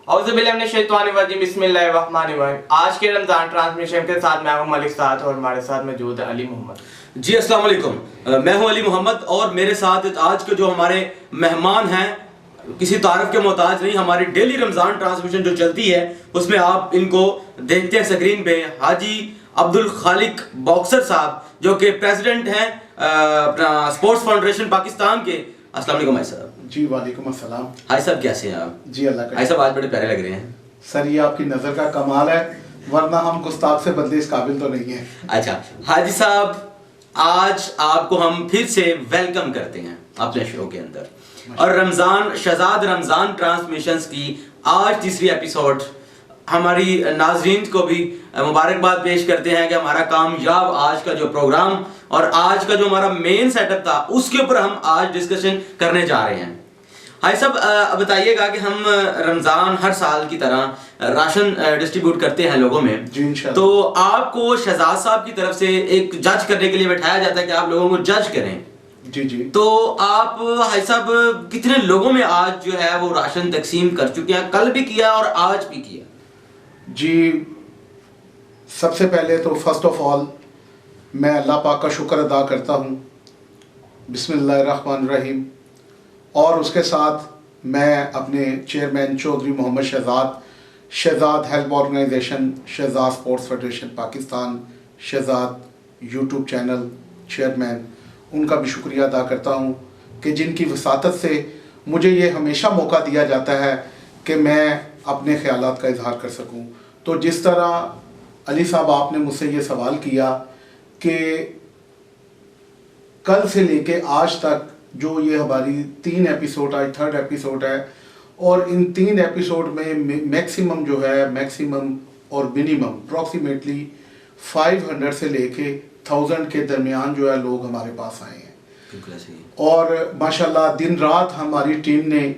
बिस्मिल्लाहिर्रहमानिर्रहीम। आज के रमजान ट्रांसमिशन के साथ मैं हूं मलिक साथ और हमारे साथ मौजूद है अली मोहम्मद। जी अस्सलाम वालेकुम। मैं हूं अली मोहम्मद और मेरे साथ आज के जो हमारे मेहमान हैं किसी तारफ के मोहताज नहीं। हमारी डेली रमजान ट्रांसमिशन जो चलती है उसमें आप इनको देखते हैं स्क्रीन पे, हाजी अब्दुल खालिक बॉक्सर साहब जो कि प्रेसिडेंट हैं अपना स्पोर्ट्स फाउंडेशन पाकिस्तान के। अस्सलाम वालेकुम भाई साहब। जी वालेकुम अस्सलाम। हाय साहब, कैसे हैं आप? जी अल्लाह का। भाई साहब आज बड़े प्यारे लग रहे हैं। सर ये आपकी नज़र का कमाल है, वरना हम गुस्ताख से बंदे इस काबिल तो नहीं है। अच्छा हाजी साहब, आज आपको हम फिर से वेलकम करते हैं अपने शो के अंदर। और रमजान शहजाद रमजान ट्रांसमिशंस की आज तीसरी एपिसोड हमारी नाज़रीन को भी मुबारकबाद पेश करते हैं कि हमारा कामयाब आज का जो प्रोग्राम और आज का जो हमारा मेन सेटअप था उसके ऊपर हम आज डिस्कशन करने जा रहे हैं। हाय साहब, बताइएगा कि हम रमज़ान हर साल की तरह राशन डिस्ट्रीब्यूट करते हैं लोगों में जी इंशाल्लाह। तो आपको शहजाद साहब की तरफ से एक जज करने के लिए बैठाया जाता है कि आप लोगों को जज करें। जी जी। तो आप हाय साहब कितने लोगों में आज जो है वो राशन तकसीम कर चुके हैं? कल भी किया और आज भी किया। जी सबसे पहले तो फर्स्ट ऑफ ऑल मैं अल्लाह पाक का शुक्र अदा करता हूँ, बिस्मिल्लाहिर्रहमानिर्रहीम। और उसके साथ मैं अपने chairman Chaudhary Mohammad Shahzad help organisation, Shahzad sports federation Pakistan, Shahzad YouTube channel chairman, उनका भी शुक्रिया अदा करता हूँ कि जिनकी वसातत से मुझे ये हमेशा मौका दिया जाता है कि मैं अपने ख्यालात का इजहार कर सकूँ। तो जिस तरह अली साहब आपने मुझसे ये सवाल किया कि कल से लेके आज तक जो ये हमारी 3 एपिसोड, आज 3rd एपिसोड है, और इन 3 एपिसोड में मैक्सिमम जो है मैक्सिमम और मिनिमम अप्रॉक्सीमेटली 500 से लेके 1000 के दरमियान जो है लोग हमारे पास आए हैं। और माशाल्लाह दिन रात हमारी टीम ने,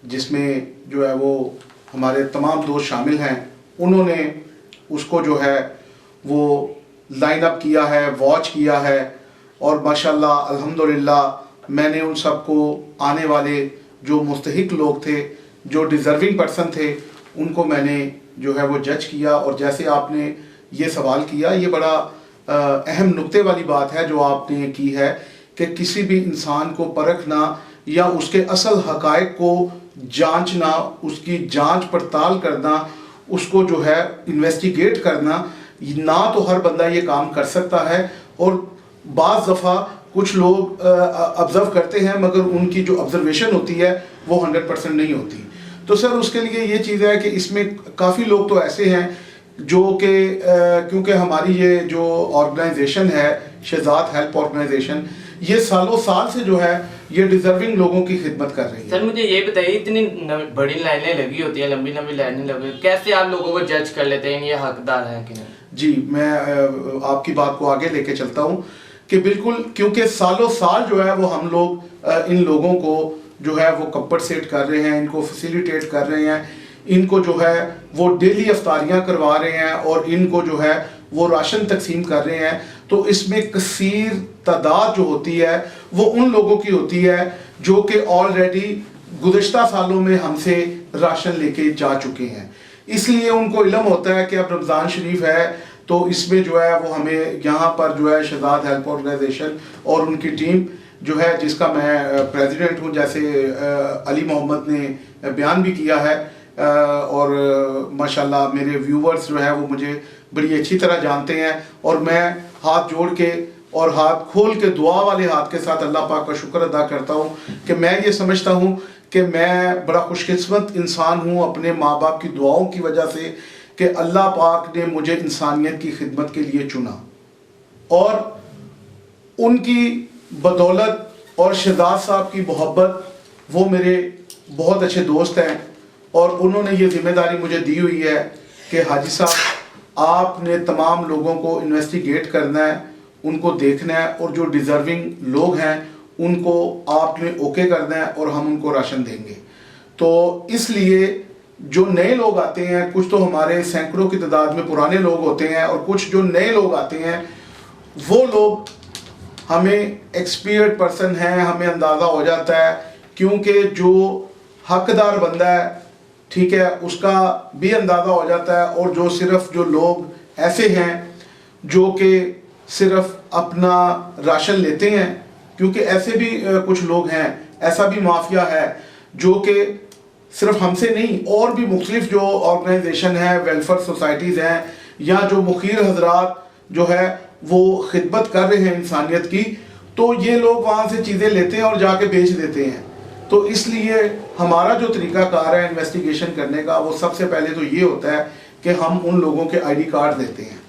जिसमें जो है वो हमारे तमाम दोस्त शामिल हैं, उन्होंने उसको जो है वो लाइन अप किया है, वॉच किया है। और माशाल्लाह अल्हम्दुलिल्लाह मैंने उन सबको, आने वाले जो मुस्तहिक लोग थे, जो डिज़र्विंग पर्सन थे, उनको मैंने जो है वो जज किया। और जैसे आपने ये सवाल किया, ये बड़ा अहम नुक्ते वाली बात है जो आपने की है कि किसी भी इंसान को परखना या उसके असल हकायक को जांचना, उसकी जांच पड़ताल करना, उसको जो है इन्वेस्टिगेट करना, ना तो हर बंदा ये काम कर सकता है। और बाज़ दफ़ा कुछ लोग ऑब्ज़र्व करते हैं मगर उनकी जो ऑब्ज़र्वेशन होती है वो 100% नहीं होती। तो सर उसके लिए ये चीज़ है कि इसमें काफ़ी लोग तो ऐसे हैं जो कि क्योंकि हमारी ये जो ऑर्गेनाइजेशन है शहजाद हेल्प ऑर्गेनाइजेशन, ये सालों साल से जो है ये डिजर्विंग लोगों की खिदमत कर रही है। सर मुझे ये बताइए, इतनी बड़ी लाइनें लगी होती हैं, लंबी लंबी लाइनें लगी, कैसे आप लोगों को जज कर लेते हैं ये हकदार हैं कि नहीं? जी मैं आपकी बात को आगे लेके चलता हूँ कि बिल्कुल, क्योंकि सालों साल जो है वो हम लोग इन लोगों को जो है वो कंपनसेट कर रहे हैं, इनको फैसिलिटेट कर रहे हैं, इनको जो है वो डेली अफ्तारियाँ करवा रहे हैं और इनको जो है वो राशन तकसीम कर रहे हैं। तो इसमें कसीर तादाद जो होती है वो उन लोगों की होती है जो कि ऑलरेडी गुज़श्ता सालों में हमसे राशन लेके जा चुके हैं। इसलिए उनको इल्म होता है कि अब रमज़ान शरीफ है तो इसमें जो है वो हमें यहाँ पर जो है शहजाद हेल्प ऑर्गेनाइजेशन और उनकी टीम जो है, जिसका मैं प्रेसिडेंट हूँ, जैसे अली मोहम्मद ने बयान भी किया है। और माशाल्लाह मेरे व्यूवर्स जो है वो मुझे बड़ी अच्छी तरह जानते हैं और मैं हाथ जोड़ के और हाथ खोल के दुआ वाले हाथ के साथ अल्लाह पाक का शुक्र अदा करता हूँ कि मैं ये समझता हूँ कि मैं बड़ा खुशकिस्मत इंसान हूँ अपने माँ बाप की दुआओं की वजह से कि अल्लाह पाक ने मुझे इंसानियत की खिदमत के लिए चुना। और उनकी बदौलत और शहजाद साहब की मोहब्बत, वो मेरे बहुत अच्छे दोस्त हैं और उन्होंने ये जिम्मेदारी मुझे दी हुई है कि हाजी साहब आपने तमाम लोगों को इन्वेस्टिगेट करना है, उनको देखना है और जो डिज़र्विंग लोग हैं उनको आपने ओके करना है और हम उनको राशन देंगे। तो इसलिए जो नए लोग आते हैं, कुछ तो हमारे सैकड़ों की तादाद में पुराने लोग होते हैं और कुछ जो नए लोग आते हैं वो लोग हमें एक्सपीरियंस्ड पर्सन हैं, हमें अंदाज़ा हो जाता है क्योंकि जो हकदार बंदा है, ठीक है, उसका भी अंदाज़ा हो जाता है। और जो सिर्फ जो लोग ऐसे हैं जो कि सिर्फ अपना राशन लेते हैं, क्योंकि ऐसे भी कुछ लोग हैं, ऐसा भी माफिया है जो कि सिर्फ हमसे नहीं और भी मुख्तलिफ जो ऑर्गेनाइजेशन है, वेलफेयर सोसाइटीज़ हैं, या जो मुखीर हजरात जो है वो खिदमत कर रहे हैं इंसानियत की, तो ये लोग वहाँ से चीज़ें लेते हैं और जाके बेच देते हैं। तो इसलिए हमारा जो तरीक़ाकार है इन्वेस्टिगेशन करने का, वो सबसे पहले तो ये होता है कि हम उन लोगों के आईडी कार्ड देते हैं।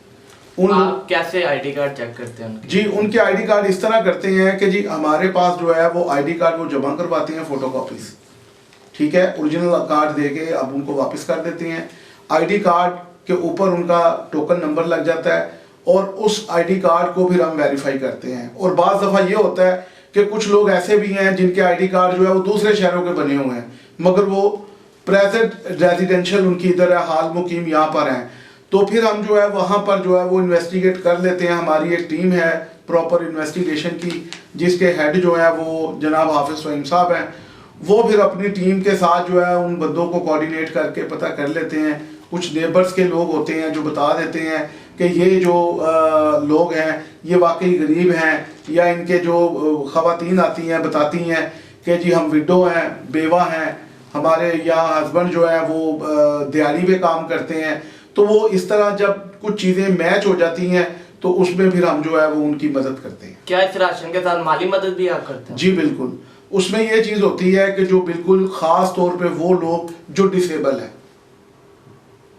आप कैसे आईडी कार्ड चेक करते हैं उनके? जी, उनके आईडी कार्ड इस तरह करते हैं कि जी हमारे पास जो है वो आईडी कार्ड वो जमा करवाते हैं, फोटोकॉपीज, ठीक है, ओरिजिनल कार्ड दे के अब उनको वापस कर देते हैं। आईडी कार्ड के ऊपर उनका टोकन नंबर लग जाता है और उस आईडी कार्ड को फिर हम वेरीफाई करते हैं। और बाज़ दफ़ा ये होता है कि कुछ लोग ऐसे भी हैं जिनके आईडी कार्ड जो है वो दूसरे शहरों के बने हुए हैं, मगर वो प्रेजेंट रेजिडेंशियल उनकी इधर है, हाल मुकीम यहाँ पर हैं। तो फिर हम जो है वहाँ पर जो है वो इन्वेस्टिगेट कर लेते हैं। हमारी एक टीम है प्रॉपर इन्वेस्टिगेशन की, जिसके हेड जो है वो जनाब हाफिज फ़हीम साहब हैं। वो फिर अपनी टीम के साथ जो है उन बंदों को कोऑर्डिनेट करके पता कर लेते हैं। कुछ नेबर्स के लोग होते हैं जो बता देते हैं कि ये जो लोग हैं ये वाकई गरीब हैं, या इनके जो ख़वातीन आती हैं बताती हैं कि जी हम विडो हैं, बेवा हैं, हमारे यहाँ हस्बैंड जो है वो दिहाड़ी पे काम करते हैं। तो वो इस तरह जब कुछ चीज़ें मैच हो जाती हैं तो उसमें फिर हम जो है वो उनकी मदद करते हैं। क्या इस राशन के साथ माली मदद भी आप करते हैं? जी बिल्कुल, उसमें ये चीज़ होती है कि जो बिल्कुल ख़ास तौर पे वो लोग जो डिसेबल हैं।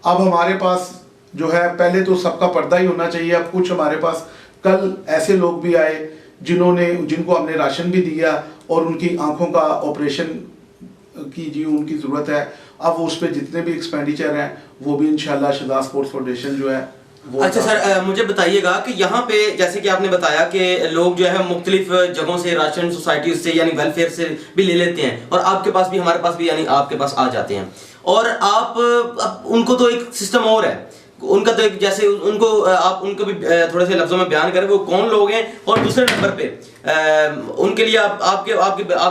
अब हमारे पास जो है पहले तो सबका पर्दा ही होना चाहिए। अब कुछ हमारे पास कल ऐसे लोग भी आए जिनको हमने राशन भी दिया और उनकी आंखों का ऑपरेशन की जी उनकी ज़रूरत है। अब उस पर जितने भी एक्सपेंडिचर हैं वो भी इंशाल्लाह शहजाद स्पोर्ट्स फाउंडेशन जो है वो। अच्छा सर, मुझे बताइएगा कि यहाँ पे जैसे कि आपने बताया कि लोग जो है मुख्तलिफ जगहों से राशन सोसाइटी से यानी वेलफेयर से भी ले लेते हैं और आपके पास भी हमारे पास भी यानी आपके पास आ जाते हैं। और आप उनको तो एक सिस्टम और है उनका, तो एक जैसे उनको आप उनको भी थोड़े से लफ्जों में बयान करें वो कौन लोग हैं। और दूसरे नंबर पे उनके लिए आप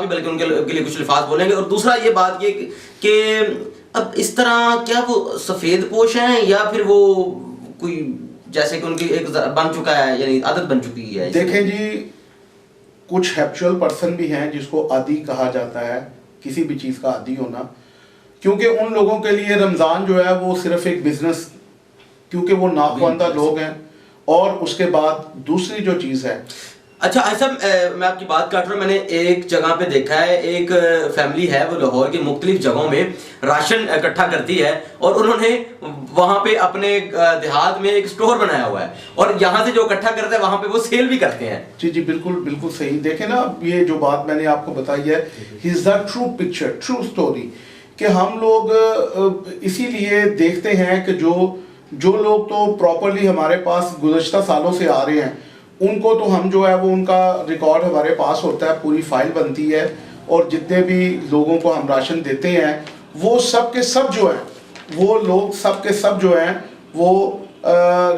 ही बल्कि उनके लिए कुछ अल्फाज बोलेंगे। और दूसरा ये बात ये कि अब इस तरह क्या वो सफ़ेद पोश हैं या फिर वो कोई जैसे कि उनकी एक बन चुका है यानी आदत बन चुकी है? देखें जी, कुछ हैप्चुअल पर्सन भी हैं जिसको आदी कहा जाता है, किसी भी चीज़ का आदी होना, क्योंकि उन लोगों के लिए रमज़ान जो है वो सिर्फ एक बिजनेस, क्योंकि वो नाखवानदा लोग हैं। और उसके बाद दूसरी जो चीज़ है, अच्छा ऐसा मैं आपकी बात काट रहा हूँ, मैंने एक जगह पे देखा है, एक फैमिली है वो लाहौर की मुख्तलिफ जगहों में राशन इकट्ठा करती है और उन्होंने वहाँ पे अपने देहात में एक स्टोर बनाया हुआ है और यहाँ से जो इकट्ठा करते हैं वहाँ पे वो सेल भी करते हैं। जी जी बिल्कुल बिल्कुल सही। देखें ना, ये जो बात मैंने आपको बताई है is the true picture, true story, कि हम लोग इसीलिए देखते हैं कि जो लोग तो प्रॉपरली हमारे पास गुज़श्ता सालों से आ रहे हैं उनको तो हम जो है वो उनका रिकॉर्ड हमारे पास होता है, पूरी फाइल बनती है और जितने भी लोगों को हम राशन देते हैं वो सब के सब जो हैं वो लोग सब के सब जो हैं वो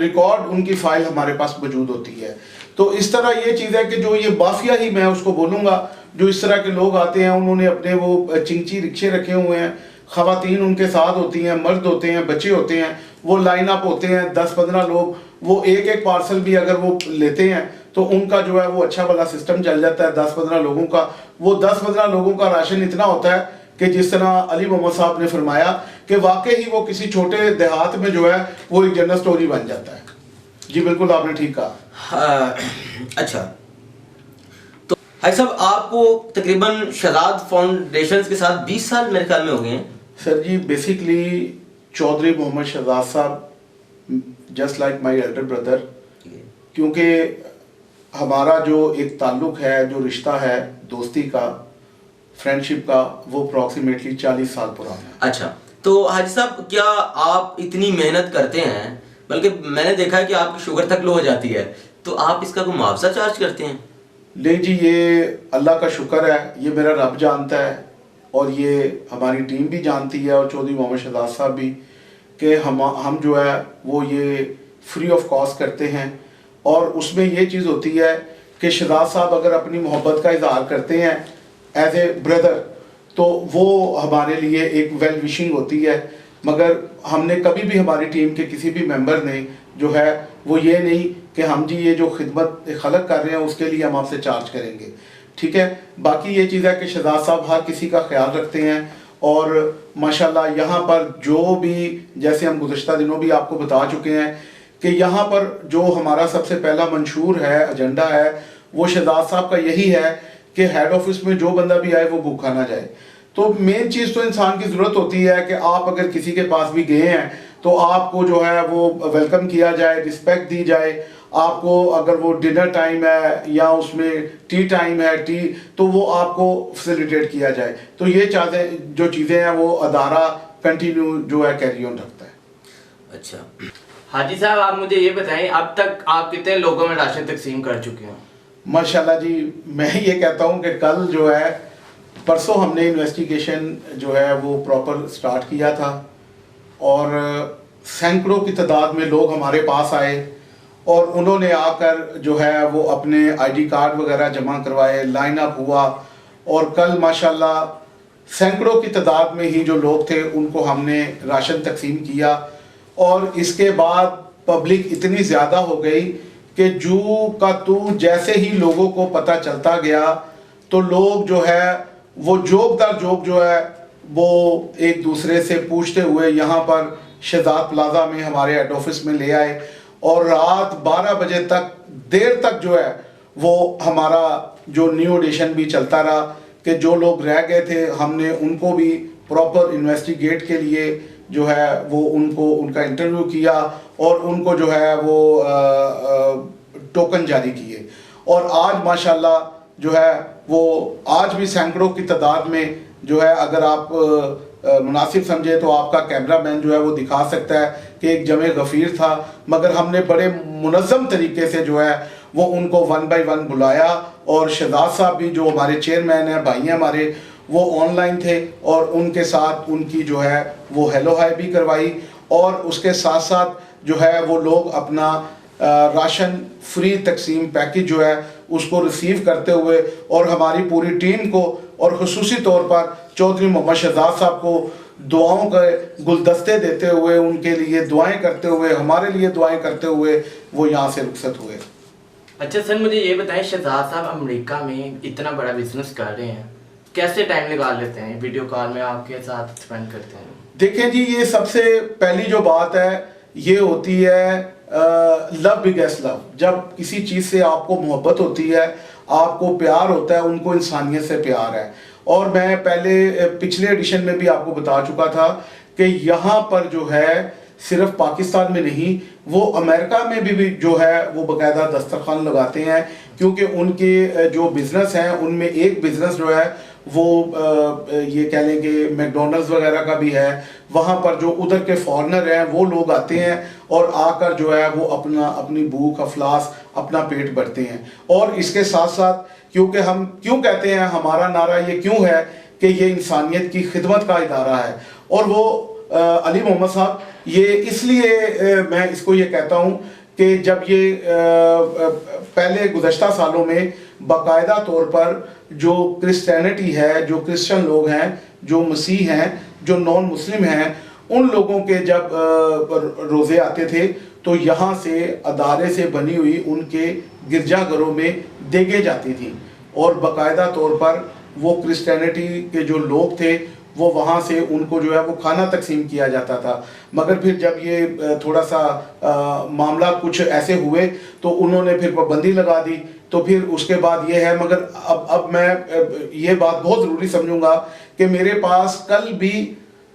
रिकॉर्ड उनकी फाइल हमारे पास मौजूद होती है। तो इस तरह ये चीज़ है कि जो ये माफिया ही मैं उसको बोलूँगा, जो इस तरह के लोग आते हैं उन्होंने अपने वो चिंची रिक्शे रखे हुए हैं, ख़वातीन उनके साथ होती हैं, मर्द होते हैं, बच्चे होते हैं, वो लाइन अप होते हैं 10-15 लोग, वो एक पार्सल भी अगर वो लेते हैं तो उनका जो है वो अच्छा वाला सिस्टम चल जाता है 10-15 लोगों का। वो 10-15 लोगों का राशन इतना होता है कि जिस तरह अली मोहम्मद साहब ने फरमाया कि वाकई ही वो किसी छोटे देहात में जो है वो एक जनरल स्टोरी बन जाता है। जी बिल्कुल, आपने ठीक कहा। अच्छा, तो भाई साहब आपको तकरीबन शहजाद फाउंडेशन के साथ 20 साल मेरे ख्याल में हो गए हैं। सर जी, बेसिकली चौधरी मोहम्मद शहजाद साहब just like my elder brother, क्योंकि हमारा जो एक ताल्लुक है, जो रिश्ता है दोस्ती का, फ्रेंडशिप का, वो अप्रॉक्सीमेटली 40 साल पुराना है। अच्छा, तो हाजी साहब क्या आप इतनी मेहनत करते हैं, बल्कि मैंने देखा है कि आपकी शुगर तक लो हो जाती है, तो आप इसका कोई मुआवजा चार्ज करते हैं? नहीं जी, ये अल्लाह का शुक्र है, ये मेरा रब जानता है और ये हमारी टीम भी जानती है और चौधरी मोहम्मद शहजाद साहब भी, कि हम जो है वो ये फ्री ऑफ कॉस्ट करते हैं। और उसमें ये चीज़ होती है कि शहजाद साहब अगर अपनी मोहब्बत का इजहार करते हैं एज ए ब्रदर, तो वो हमारे लिए एक वेल विशिंग होती है। मगर हमने कभी भी हमारी टीम के किसी भी मेंबर ने जो है वो ये नहीं कि हम जी ये जो खिदमत खलक कर रहे हैं उसके लिए हम आपसे चार्ज करेंगे, ठीक है। बाकी ये चीज़ है कि शहजाद साहब हर किसी का ख्याल रखते हैं और माशाल्लाह यहाँ पर जो भी, जैसे हम गुज़श्ता दिनों भी आपको बता चुके हैं कि यहाँ पर जो हमारा सबसे पहला मंशूर है, एजेंडा है, वो शहजाद साहब का यही है कि हेड ऑफिस में जो बंदा भी आए वो भूखा ना जाए। तो मेन चीज़ तो इंसान की ज़रूरत होती है कि आप अगर किसी के पास भी गए हैं तो आपको जो है वो वेलकम किया जाए, रिस्पेक्ट दी जाए। आपको अगर वो डिनर टाइम है या उसमें टी टाइम है, टी, तो वो आपको फैसिलिटेट किया जाए। तो ये जो चीज़ें हैं वो अदारा कंटिन्यू जो है कैरी ऑन रखता है। अच्छा हाजी साहब, आप मुझे ये बताएं, अब तक आप कितने लोगों में राशन तकसीम कर चुके हैं? माशाल्लाह जी, मैं ये कहता हूँ कि कल जो है, परसों हमने इन्वेस्टिगेशन जो है वो प्रॉपर स्टार्ट किया था और सैकड़ों की तादाद में लोग हमारे पास आए और उन्होंने आकर जो है वो अपने आईडी कार्ड वगैरह जमा करवाए, लाइन अप हुआ और कल माशाल्लाह सैकड़ों की तादाद में ही जो लोग थे उनको हमने राशन तकसीम किया। और इसके बाद पब्लिक इतनी ज़्यादा हो गई कि जू का तू जैसे ही लोगों को पता चलता गया तो लोग जो है वो जोक दर जोक जो है वो एक दूसरे से पूछते हुए यहाँ पर शहजाद प्लाजा में हमारे हेड ऑफिस में ले आए और रात 12 बजे तक देर तक जो है वो हमारा जो न्यू एडिशन भी चलता रहा कि जो लोग रह गए थे हमने उनको भी प्रॉपर इन्वेस्टिगेट के लिए जो है वो उनका इंटरव्यू किया और उनको जो है वो टोकन जारी किए। और आज माशाल्लाह जो है वो आज भी सैकड़ों की तादाद में जो है, अगर आप मुनासिब समझे तो आपका कैमरामैन जो है वो दिखा सकता है कि एक जमे गफ़ीर था, मगर हमने बड़े मुनज़्ज़म तरीके से जो है वो उनको 1 बाय 1 बुलाया और शहजाद साहब भी जो हमारे चेयरमैन हैं, भाई हैं हमारे, वो ऑनलाइन थे और उनके साथ उनकी जो है वो हेलो हाय भी करवाई और उसके साथ साथ जो है वो लोग अपना राशन फ्री तकसीम पैकेज जो है उसको रिसीव करते हुए और हमारी पूरी टीम को और खुसूसी तौर पर चौधरी मोहम्मद शहजाद साहब को दुआओं के गुलदस्ते देते हुए, उनके लिए दुआएं करते हुए, हमारे लिए दुआएं करते हुए वो यहाँ से रुखसत हुए। अच्छा सर, मुझे ये बताएं, शहजाद साहब अमेरिका में इतना बड़ा बिजनेस कर रहे हैं, कैसे टाइम निकाल लेते हैं, वीडियो कॉल में आपके साथ स्पेंड करते हैं? देखें जी, ये सबसे पहली जो बात है ये होती है लव बिगेस्ट लव। जब किसी चीज़ से आपको मोहब्बत होती है, आपको प्यार होता है, उनको इंसानियत से प्यार है। और मैं पहले पिछले एडिशन में भी आपको बता चुका था कि यहाँ पर जो है सिर्फ पाकिस्तान में नहीं, वो अमेरिका में भी जो है वो बाकायदा दस्तरखान लगाते हैं, क्योंकि उनके जो बिज़नेस हैं उनमें एक बिज़नेस जो है वो ये कह लेंगे मैकडोनल्ड्स वगैरह का भी है। वहाँ पर जो उधर के फॉरेनर हैं वो लोग आते हैं और आकर जो है वो अपनी भूख अफलास अपना पेट भरते हैं। और इसके साथ साथ, क्योंकि हम क्यों कहते हैं, हमारा नारा ये क्यों है कि ये इंसानियत की खिदमत का इदारा है। और वो अली मोहम्मद साहब, ये इसलिए मैं इसको ये कहता हूँ कि जब ये पहले गुज़श्ता सालों में बाकायदा तौर पर जो क्रिश्चियनिटी है, जो क्रिश्चियन लोग हैं, जो मसीह हैं, जो नॉन मुस्लिम हैं, उन लोगों के जब रोज़े आते थे तो यहाँ से अदारे से बनी हुई उनके गिरजाघरों में देगे जाती थी और बाकायदा तौर पर वो क्रिश्चियनिटी के जो लोग थे वो वहाँ से उनको जो है वो खाना तकसीम किया जाता था। मगर फिर जब ये थोड़ा सा मामला कुछ ऐसे हुए तो उन्होंने फिर पाबंदी लगा दी। तो फिर उसके बाद ये है, मगर अब मैं ये बात बहुत ज़रूरी समझूंगा कि मेरे पास कल भी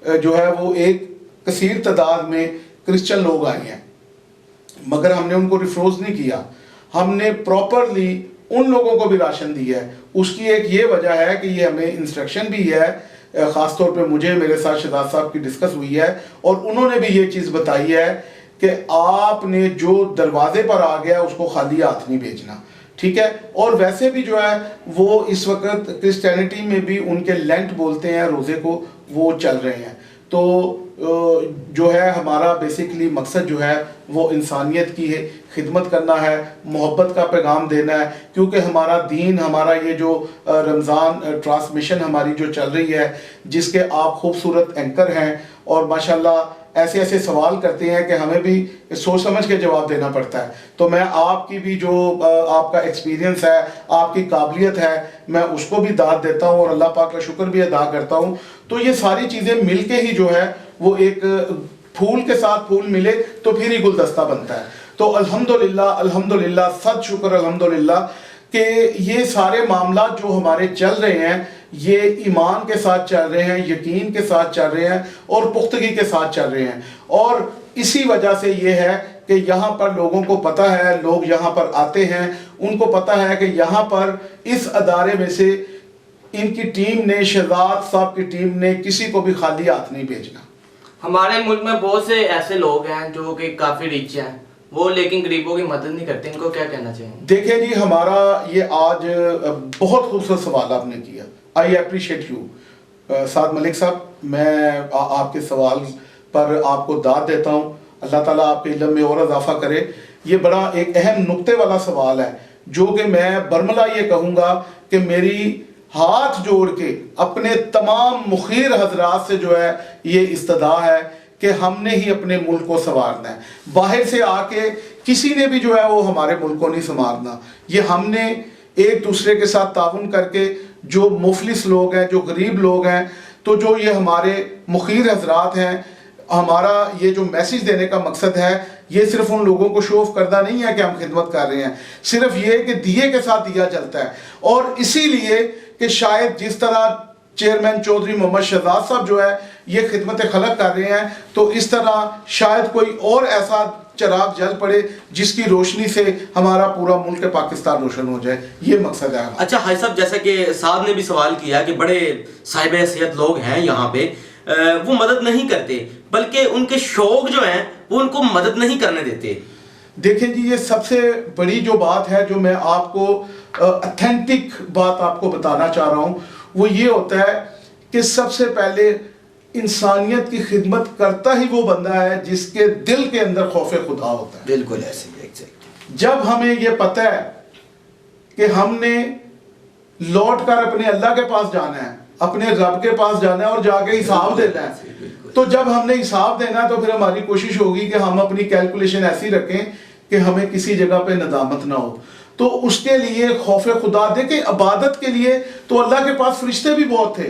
जो है वो एक कसीर तादाद में क्रिश्चियन लोग आए हैं, मगर हमने उनको रिफ्यूज़ नहीं किया। हमने प्रॉपरली उन लोगों को भी राशन दिया है। उसकी एक ये वजह है कि ये हमें इंस्ट्रक्शन भी है, ख़ास तौर पे मुझे, मेरे साथ शहजाद साहब की डिस्कस हुई है और उन्होंने भी ये चीज़ बताई है कि आपने जो दरवाजे पर आ गया उसको खाली हाथ नहीं भेजना, ठीक है। और वैसे भी जो है वो इस वक्त क्रिश्चियनिटी में भी उनके लेंट बोलते हैं, रोज़े को, वो चल रहे हैं। तो जो है हमारा बेसिकली मकसद जो है वो इंसानियत की है खिदमत करना है, मोहब्बत का पैगाम देना है, क्योंकि हमारा दीन, हमारा ये जो रमज़ान ट्रांसमिशन हमारी जो चल रही है, जिसके आप खूबसूरत एंकर हैं और माशाल्लाह ऐसे ऐसे सवाल करते हैं कि हमें भी सोच समझ के जवाब देना पड़ता है। तो मैं आपकी भी जो आपका एक्सपीरियंस है, आपकी काबिलियत है, मैं उसको भी दाद देता हूँ और अल्लाह पाक का शुक्र भी अदा करता हूँ। तो ये सारी चीज़ें मिल के ही जो है वो एक फूल के साथ फूल मिले तो फिर ही गुलदस्ता बनता है। तो अल्हम्दुलिल्लाह अल्हम्दुलिल्लाह, सद शुक्र अल्हम्दुलिल्लाह कि ये सारे मामला जो हमारे चल रहे हैं ये ईमान के साथ चल रहे हैं, यकीन के साथ चल रहे हैं और पुख्तगी के साथ चल रहे हैं। और इसी वजह से ये है कि यहाँ पर लोगों को पता है, लोग यहाँ पर आते हैं, उनको पता है कि यहाँ पर इस अदारे में से इनकी टीम ने, शहजाद साहब की टीम ने किसी को भी खाली हाथ नहीं भेजना। हमारे मुल्क में बहुत से ऐसे लोग हैं जो कि काफ़ी रिच हैं, वो लेकिन गरीबों की मदद नहीं करते, इनको क्या कहना चाहिए? देखिए जी, हमारा ये आज बहुत खूबसूरत सवाल आपने किया, आई अप्रिशिएट यू साद मलिक साहब। मैं आपके सवाल पर आपको दाद देता हूँ, अल्लाह ताला आपके इल्म में और इजाफा करे। ये बड़ा एक अहम नुक्ते वाला सवाल है जो कि मैं बरमला ये कहूँगा कि मेरी हाथ जोड़ के अपने तमाम मुखीर हजरात से जो है ये इस्तदा है कि हमने ही अपने मुल्क को संवारना है। बाहर से आके किसी ने भी जो है वो हमारे मुल्क को नहीं संवारना। ये हमने एक दूसरे के साथ ताउन करके, जो मुफलिस लोग हैं, जो गरीब लोग हैं, तो जो ये हमारे मुखीर हजरात हैं, हमारा ये जो मैसेज देने का मकसद है, ये सिर्फ उन लोगों को शो ऑफ करना नहीं है कि हम खिदमत कर रहे हैं, सिर्फ ये कि दिए के साथ दिया जलता है। और इसीलिए कि शायद जिस तरह चेयरमैन चौधरी मोहम्मद शहजाद साहब जो है ये खिदमत खलक कर रहे हैं, तो इस तरह शायद कोई और ऐसा चिराग जल पड़े जिसकी रोशनी से हमारा पूरा मुल्क पाकिस्तान रोशन हो जाए, ये मकसद है। अच्छा हाई साहब, जैसा कि साहब ने भी सवाल किया कि बड़े साहिब हैसियत लोग हैं यहाँ पे, वो मदद नहीं करते बल्कि उनके शौक जो हैं वो उनको मदद नहीं करने देते। देखें जी, ये सबसे बड़ी जो बात है, जो मैं आपको ऑथेंटिक बात आपको बताना चाह रहा हूँ, वो ये होता है कि सबसे पहले इंसानियत की खिदमत करता ही वो बंदा है जिसके दिल के अंदर खौफ खुदा होता है। बिल्कुल ऐसे ही, एग्जैक्टली। जब हमें ये पता है कि हमने लौट कर अपने अल्लाह के पास जाना है, अपने रब के पास जाना है और जाके हिसाब देना है, तो जब हमने हिसाब देना तो फिर हमारी कोशिश होगी कि हम अपनी कैलकुलेशन ऐसी रखें कि हमें किसी जगह पे नदामत ना हो। तो उसके लिए खौफ खुदा, देखे इबादत के लिए तो अल्लाह के पास फरिश्ते भी बहुत थे,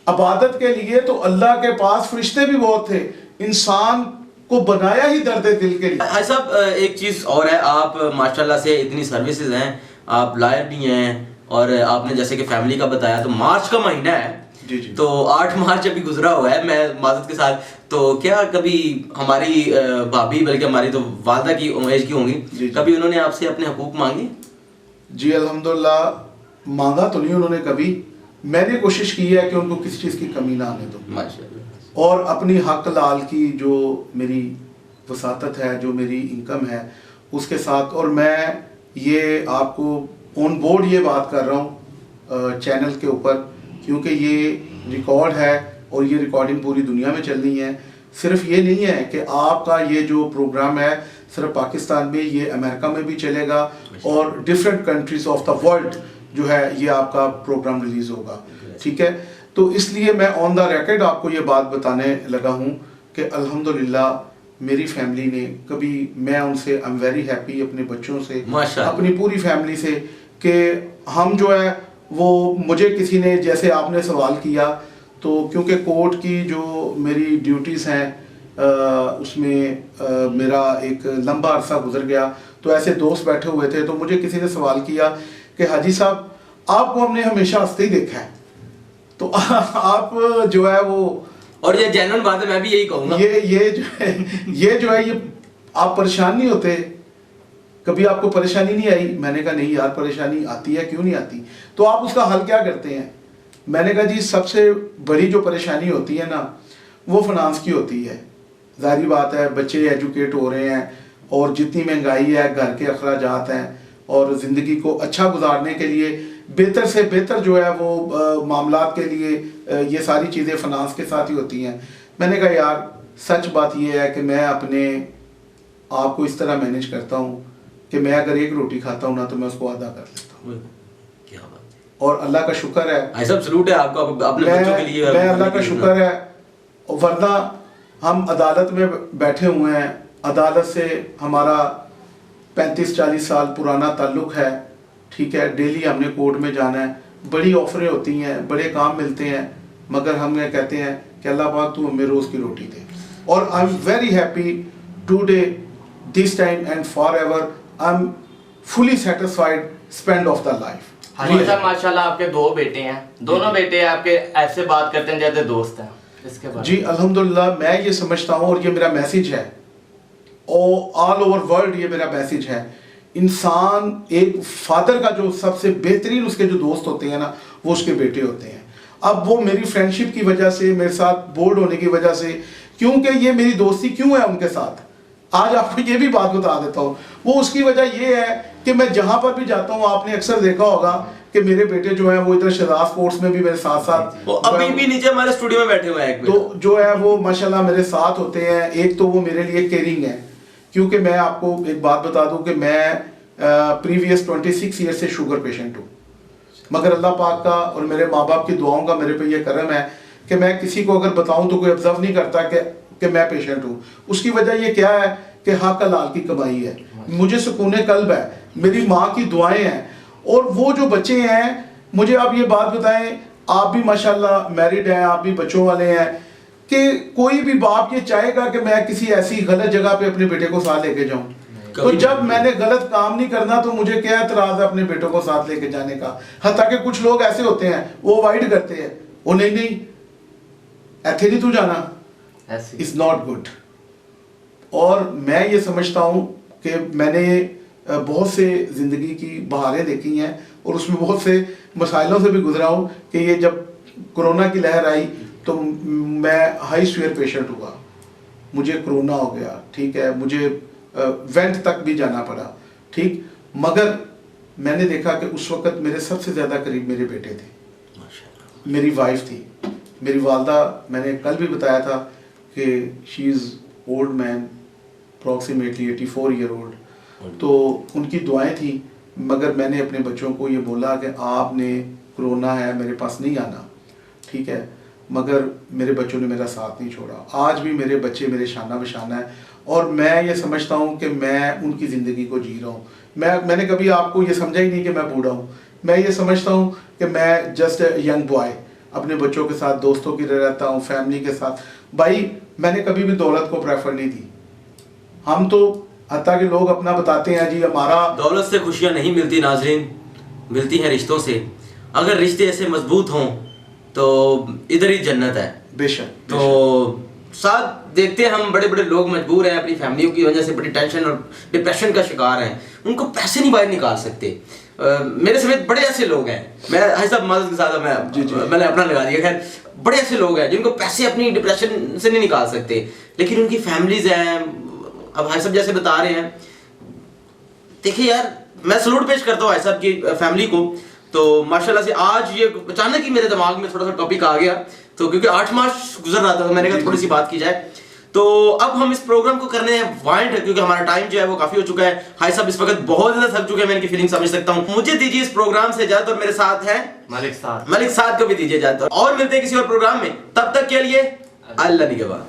इबादत के लिए तो अल्लाह के पास फरिश्ते भी बहुत थे, इंसान को बनाया ही दर्द दिल के लिए। भाई साहब, एक चीज़ और है, आप माशाल्लाह से इतनी सर्विसेज हैं, आप लायर भी हैं, और आपने जैसे कि फैमिली का बताया, तो मार्च का महीना है जी जी। तो 8 मार्च अभी गुजरा हुआ है, मैं माजरत के साथ, तो क्या कभी हमारी भाभी, बल्कि हमारी तो वालदा की एज की होंगी, कभी उन्होंने आपसे अपने हकूक मांगे? जी अल्हम्दुलिल्लाह, मांगा तो नहीं उन्होंने कभी, मैंने कोशिश की है कि उनको किसी चीज़ की कमी ना आने दो, माशाल्लाह। और अपनी हक लाल की जो मेरी वसातत है, जो मेरी इनकम है उसके साथ। और मैं ये आपको ऑन बोर्ड ये बात कर रहा हूँ चैनल के ऊपर, क्योंकि ये रिकॉर्ड है और ये रिकॉर्डिंग पूरी दुनिया में चलनी है। सिर्फ ये नहीं है कि आपका ये जो प्रोग्राम है सिर्फ पाकिस्तान में, ये अमेरिका में भी चलेगा और different countries of the world जो है ये आपका प्रोग्राम रिलीज होगा, ठीक है। तो इसलिए मैं ऑन द रिकॉर्ड आपको ये बात बताने लगा हूँ कि अल्हम्दुलिल्लाह मेरी फैमिली ने कभी, मैं उनसे आई एम वेरी हैप्पी, अपने बच्चों से, अपनी पूरी फैमिली से, कि हम जो है वो, मुझे किसी ने, जैसे आपने सवाल किया, तो क्योंकि कोर्ट की जो मेरी ड्यूटीज़ हैं उसमें मेरा एक लंबा अरसा गुजर गया, तो ऐसे दोस्त बैठे हुए थे, तो मुझे किसी ने सवाल किया कि हाजी साहब आपको हमने हमेशा हंसते ही देखा है, तो आप जो है वो, और ये जेन्युइन बात है, मैं भी यही कहूँगा, ये जो है ये आप परेशान नहीं होते? कभी आपको परेशानी नहीं आई? मैंने कहा नहीं यार, परेशानी आती है, क्यों नहीं आती। तो आप उसका हल क्या करते हैं? मैंने कहा जी सबसे बड़ी जो परेशानी होती है ना, वो फाइनेंस की होती है। जाहिर बात है, बच्चे एजुकेट हो रहे हैं और जितनी महंगाई है, घर के अखराजात हैं, और ज़िंदगी को अच्छा गुजारने के लिए बेहतर से बेहतर जो है वो मामलात के लिए ये सारी चीज़ें फाइनेंस के साथ ही होती हैं। मैंने कहा यार सच बात ये है कि मैं अपने आपको इस तरह मैनेज करता हूँ कि मैं अगर एक रोटी खाता हूँ ना तो मैं उसको आधा कर लेता हूँ। क्या बात है। और अल्लाह का शुक्र है, भाई साहब सलूट है आपको अपने बच्चों के लिए। मैं अल्लाह का शुक्र है। वरना हम अदालत में बैठे हुए हैं, अदालत से हमारा 35-40 साल पुराना ताल्लुक़ है, ठीक है। डेली हमने कोर्ट में जाना है, बड़ी ऑफरें होती हैं, बड़े काम मिलते हैं, मगर हम ये कहते हैं कि अल्लाह पाक तू हमें रोज़ की रोटी दे। और I am very happy today, this time and for ever, I am fully satisfied spend of the life. हाजी साहब माशाल्लाह आपके 2 बेटे हैं, दोनों बेटे आपके ऐसे बात करते हैं जैसे दोस्त हैं, इसके बारे जी अल्हम्दुलिल्लाह, मैं ये समझता हूँ और ये मेरा मैसेज है, ऑल ओवर वर्ल्ड ये मेरा मैसेज है। इंसान एक फादर का जो सबसे बेहतरीन उसके जो दोस्त होते हैं ना, वो उसके बेटे होते हैं। अब वो मेरी फ्रेंडशिप की वजह से, मेरे साथ बोल्ड होने की वजह से, क्योंकि ये मेरी दोस्ती क्यों है उनके साथ, आज आपको ये भी बात बता देता हूँ। वो उसकी वजह ये है कि मैं जहाँ पर भी जाता हूँ, आपने अक्सर देखा होगा कि मेरे बेटे जो हैं वो इधर शहजाद स्पोर्ट्स में भी मेरे साथ साथ, वो अभी भी नीचे हमारे स्टूडियो में बैठे हुए हैं। तो जो है वो माशाल्लाह मेरे साथ होते हैं। एक तो वो मेरे लिए केयरिंग है, क्योंकि मैं आपको एक बात बता दूं कि मैं प्रीवियस 26 ईयर से शुगर पेशेंट हूँ, मगर अल्लाह पाक का और मेरे माँ बाप की दुआओं का मेरे पे ये करम है कि मैं किसी को अगर बताऊं तो कोई ऑब्जर्व नहीं करता कि मैं पेशेंट हूँ। उसकी वजह ये क्या है कि हक हलाल की कमाई है, मुझे सुकून कल्ब है, मेरी माँ की दुआएं हैं। और वो जो बच्चे हैं, मुझे आप ये बात बताएं, आप भी माशाल्लाह मैरिड हैं, आप भी बच्चों वाले हैं, कि कोई भी बाप ये चाहेगा कि मैं किसी ऐसी गलत जगह पे अपने बेटे को साथ लेके जाऊं? तो जब मैंने गलत काम नहीं करना तो मुझे क्या एतराज है अपने बेटों को साथ लेके जाने का। हत्ता कि कुछ लोग ऐसे होते हैं वो अवॉइड करते हैं, वो नहीं ऐसे नहीं तू जाना, इज नॉट गुड। और मैं ये समझता हूँ कि मैंने बहुत से ज़िंदगी की बहारें देखी हैं और उसमें बहुत से मसाइलों से भी गुजरा हूँ कि ये जब कोरोना की लहर आई तो मैं हाई स्वीयर पेशेंट हुआ, मुझे कोरोना हो गया, ठीक है, मुझे वेंट तक भी जाना पड़ा, ठीक। मगर मैंने देखा कि उस वक्त मेरे सबसे ज़्यादा करीब मेरे बेटे थे, मेरी वाइफ थी, मेरी वालदा। मैंने कल भी बताया था कि she is old man, approximately 84 year old, तो उनकी दुआएं थी। मगर मैंने अपने बच्चों को ये बोला कि आपने कोरोना है, मेरे पास नहीं आना, ठीक है। मगर मेरे बच्चों ने मेरा साथ नहीं छोड़ा। आज भी मेरे बच्चे मेरे शाना बशाना है और मैं ये समझता हूँ कि मैं उनकी ज़िंदगी को जी रहा हूँ। मैंने कभी आपको ये समझा ही नहीं कि मैं बूढ़ा हूँ। मैं ये समझता हूँ कि मैं जस्ट यंग बॉय, अपने बच्चों के साथ, दोस्तों की रहता हूँ, फैमिली के साथ। भाई मैंने कभी भी दौलत को प्रेफर नहीं दी। हम तो हत्ता के लोग अपना बताते हैं जी हमारा, दौलत से खुशियाँ नहीं मिलती नाज़रीन, मिलती हैं रिश्तों से। अगर रिश्ते ऐसे मजबूत हों तो इधर ही जन्नत है। बेशक। तो साथ देखते हैं हम, बड़े बड़े लोग मजबूर हैं अपनी फैमिलियों की वजह से, बड़ी टेंशन और डिप्रेशन का शिकार हैं, उनको पैसे नहीं बाहर निकाल सकते। मेरे समेत बड़े ऐसे लोग हैं, मैं हाई साहब माजूद के साथ मैंने अपना लगा दिया, खैर बड़े ऐसे लोग हैं जिनको पैसे अपनी डिप्रेशन से नहीं निकाल सकते, लेकिन उनकी फैमिलीज हैं। अब हाई साहब जैसे बता रहे हैं, देखिए यार मैं सलूट पेश करता हूँ हाई साहब की फैमिली को। तो माशाल्लाह से आज ये अचानक ही मेरे दिमाग में थोड़ा सा टॉपिक आ गया, तो क्योंकि 8 मार्च गुजर रहा था तो मैंने कहा थोड़ी सी बात की जाए। तो अब हम इस प्रोग्राम को करने हैं वाइंड, क्योंकि हमारा टाइम जो है वो काफी हो चुका है। हाई साहब इस वक्त बहुत ज्यादा थक चुके हैं, मैं इनकी फीलिंग समझ सकता हूँ। मुझे दीजिए इस प्रोग्राम से इजाजत और मेरे साथ है मलिक साहब को भी दीजिए इजाजत, और मिलते हैं किसी और प्रोग्राम में। तब तक के लिए अल्लाह निगहबान।